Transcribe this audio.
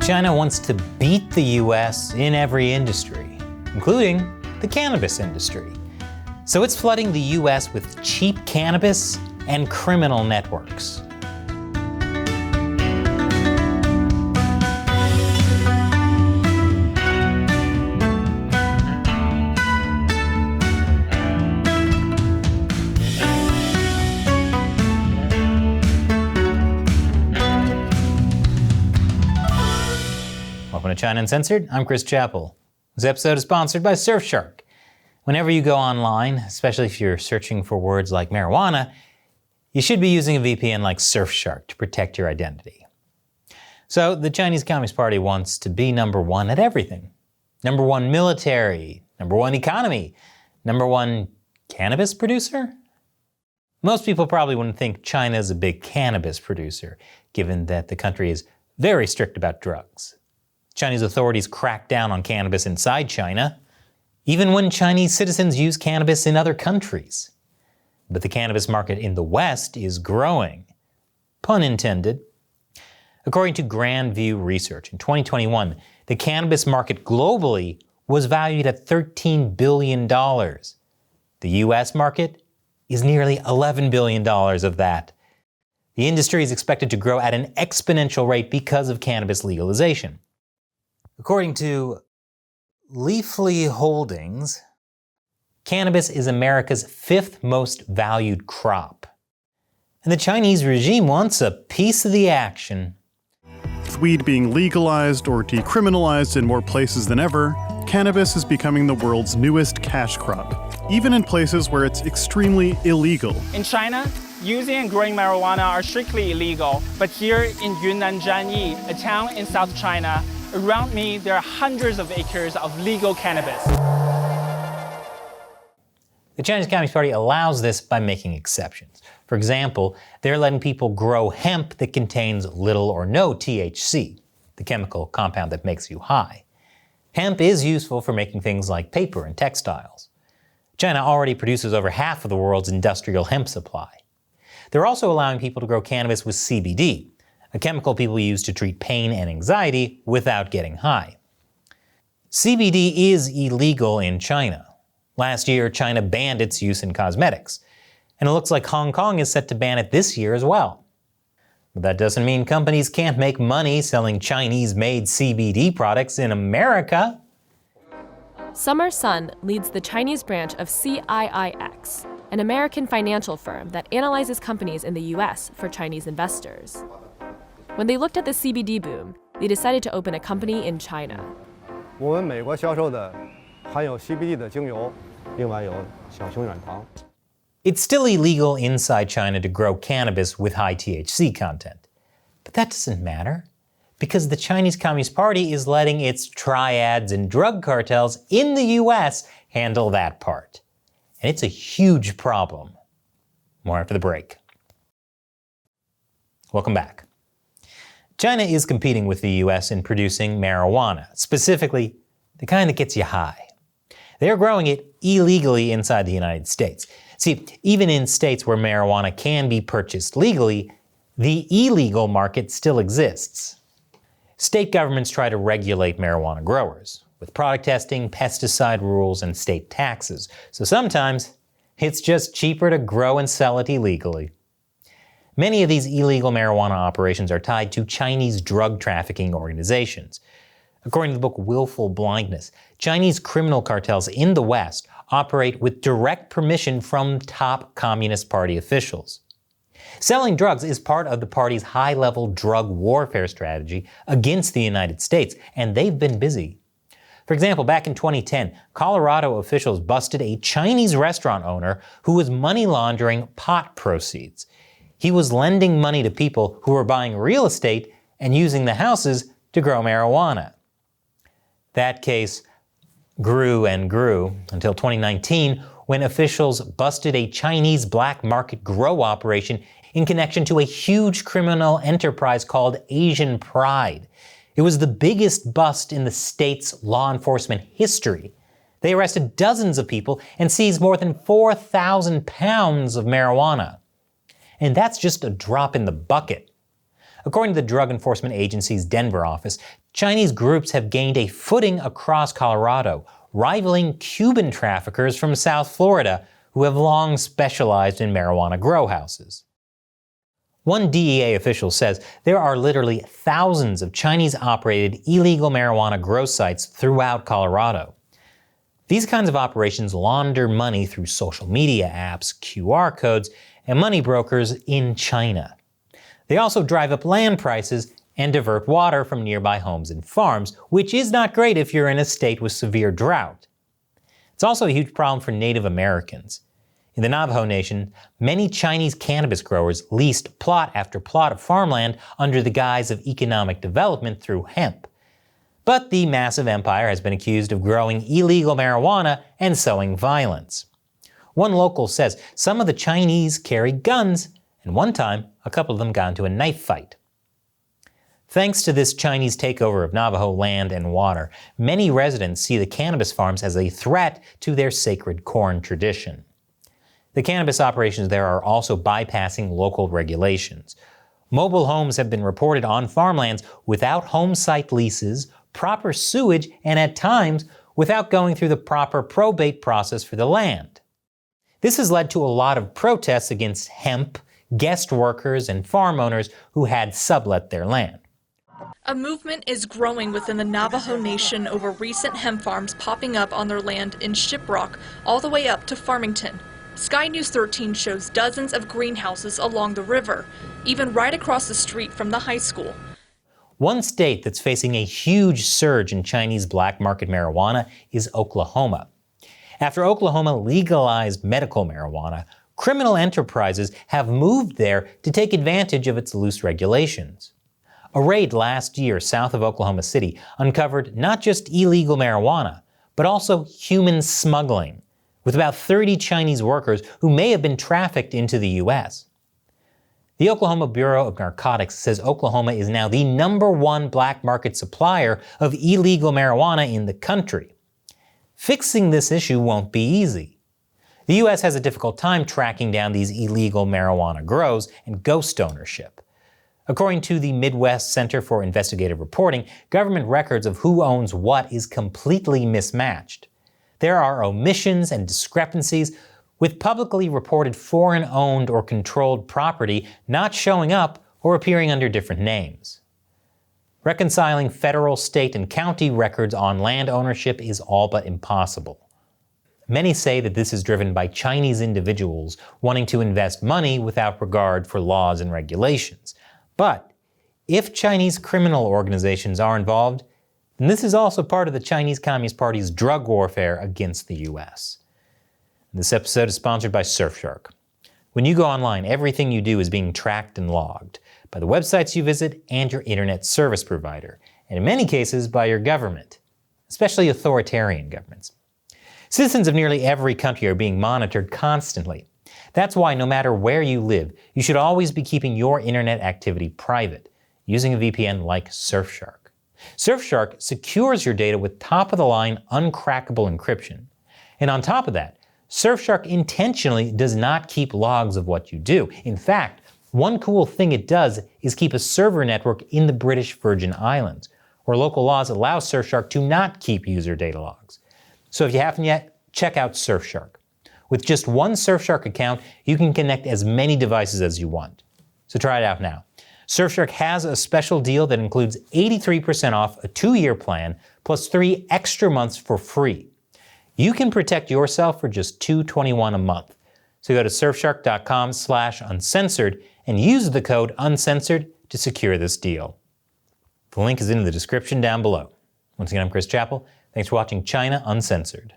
China wants to beat the US in every industry, including the cannabis industry. So it's flooding the US with cheap cannabis and criminal networks. Welcome to China Uncensored. I'm Chris Chappell. This episode is sponsored by Surfshark. Whenever you go online, especially if you're searching for words like marijuana, you should be using a VPN like Surfshark to protect your identity. So the Chinese Communist Party wants to be number one at everything. Number one military, number one economy, number one cannabis producer? Most people probably wouldn't think China is a big cannabis producer, given that the country is very strict about drugs. Chinese authorities crack down on cannabis inside China, even when Chinese citizens use cannabis in other countries. But the cannabis market in the West is growing. Pun intended. According to Grand View Research, in 2021, the cannabis market globally was valued at $13 billion. The US market is nearly $11 billion of that. The industry is expected to grow at an exponential rate because of cannabis legalization. According to Leafly Holdings, cannabis is America's fifth most valued crop. And the Chinese regime wants a piece of the action. With weed being legalized or decriminalized in more places than ever, cannabis is becoming the world's newest cash crop, even in places where it's extremely illegal. In China, using and growing marijuana are strictly illegal, but here in Yunnan Jianyi, a town in South China, around me there are hundreds of acres of legal cannabis. The Chinese Communist Party allows this by making exceptions. For example, they're letting people grow hemp that contains little or no THC, the chemical compound that makes you high. Hemp is useful for making things like paper and textiles. China already produces over half of the world's industrial hemp supply. They're also allowing people to grow cannabis with CBD, a chemical people use to treat pain and anxiety without getting high. CBD is illegal in China. Last year, China banned its use in cosmetics, and it looks like Hong Kong is set to ban it this year as well. But that doesn't mean companies can't make money selling Chinese-made CBD products in America. Summer Sun leads the Chinese branch of CIIX, an American financial firm that analyzes companies in the US for Chinese investors. When they looked at the CBD boom, they decided to open a company in China. 我们美国销售的含有 CBD 的精油，另外有小熊软糖。 It's still illegal inside China to grow cannabis with high THC content. But that doesn't matter, because the Chinese Communist Party is letting its triads and drug cartels in the US handle that part. And it's a huge problem. More after the break. Welcome back. China is competing with the US in producing marijuana, specifically the kind that gets you high. They're growing it illegally inside the United States. See, even in states where marijuana can be purchased legally, the illegal market still exists. State governments try to regulate marijuana growers with product testing, pesticide rules, and state taxes. So sometimes it's just cheaper to grow and sell it illegally. Many of these illegal marijuana operations are tied to Chinese drug trafficking organizations. According to the book Willful Blindness, Chinese criminal cartels in the West operate with direct permission from top Communist Party officials. Selling drugs is part of the party's high-level drug warfare strategy against the United States, and they've been busy. For example, back in 2010, Colorado officials busted a Chinese restaurant owner who was money laundering pot proceeds. He was lending money to people who were buying real estate and using the houses to grow marijuana. That case grew and grew until 2019, when officials busted a Chinese black market grow operation in connection to a huge criminal enterprise called Asian Pride. It was the biggest bust in the state's law enforcement history. They arrested dozens of people and seized more than 4,000 pounds of marijuana. And that's just a drop in the bucket. According to the Drug Enforcement Agency's Denver office, Chinese groups have gained a footing across Colorado, rivaling Cuban traffickers from South Florida who have long specialized in marijuana grow houses. One DEA official says there are literally thousands of Chinese-operated illegal marijuana grow sites throughout Colorado. These kinds of operations launder money through social media apps, QR codes, and money brokers in China. They also drive up land prices and divert water from nearby homes and farms, which is not great if you're in a state with severe drought. It's also a huge problem for Native Americans. In the Navajo Nation, many Chinese cannabis growers leased plot after plot of farmland under the guise of economic development through hemp. But the massive empire has been accused of growing illegal marijuana and sowing violence. One local says some of the Chinese carry guns, and one time a couple of them got into a knife fight. Thanks to this Chinese takeover of Navajo land and water, many residents see the cannabis farms as a threat to their sacred corn tradition. The cannabis operations there are also bypassing local regulations. Mobile homes have been reported on farmlands without home site leases, proper sewage, and at times without going through the proper probate process for the land. This has led to a lot of protests against hemp, guest workers, and farm owners who had sublet their land. A movement is growing within the Navajo Nation over recent hemp farms popping up on their land in Shiprock, all the way up to Farmington. Sky News 13 shows dozens of greenhouses along the river, even right across the street from the high school. One state that's facing a huge surge in Chinese black market marijuana is Oklahoma. After Oklahoma legalized medical marijuana, criminal enterprises have moved there to take advantage of its loose regulations. A raid last year south of Oklahoma City uncovered not just illegal marijuana, but also human smuggling, with about 30 Chinese workers who may have been trafficked into the U.S. The Oklahoma Bureau of Narcotics says Oklahoma is now the #1 black market supplier of illegal marijuana in the country. Fixing this issue won't be easy. The U.S. has a difficult time tracking down these illegal marijuana grows and ghost ownership. According to the Midwest Center for Investigative Reporting, government records of who owns what is completely mismatched. There are omissions and discrepancies, with publicly reported foreign-owned or controlled property not showing up or appearing under different names. Reconciling federal, state, and county records on land ownership is all but impossible. Many say that this is driven by Chinese individuals wanting to invest money without regard for laws and regulations. But if Chinese criminal organizations are involved, then this is also part of the Chinese Communist Party's drug warfare against the U.S. This episode is sponsored by Surfshark. When you go online, everything you do is being tracked and logged by the websites you visit and your internet service provider, and in many cases by your government, especially authoritarian governments. Citizens of nearly every country are being monitored constantly. That's why no matter where you live, you should always be keeping your internet activity private, using a VPN like Surfshark. Surfshark secures your data with top-of-the-line uncrackable encryption. And on top of that, Surfshark intentionally does not keep logs of what you do. In fact, one cool thing it does is keep a server network in the British Virgin Islands, where local laws allow Surfshark to not keep user data logs. So if you haven't yet, check out Surfshark. With just one Surfshark account, you can connect as many devices as you want. So try it out now. Surfshark has a special deal that includes 83% off a 2-year plan, plus 3 extra months for free. You can protect yourself for just $2.21 a month. So go to surfshark.com/uncensored and use the code uncensored to secure this deal. The link is in the description down below. Once again, I'm Chris Chappell. Thanks for watching China Uncensored.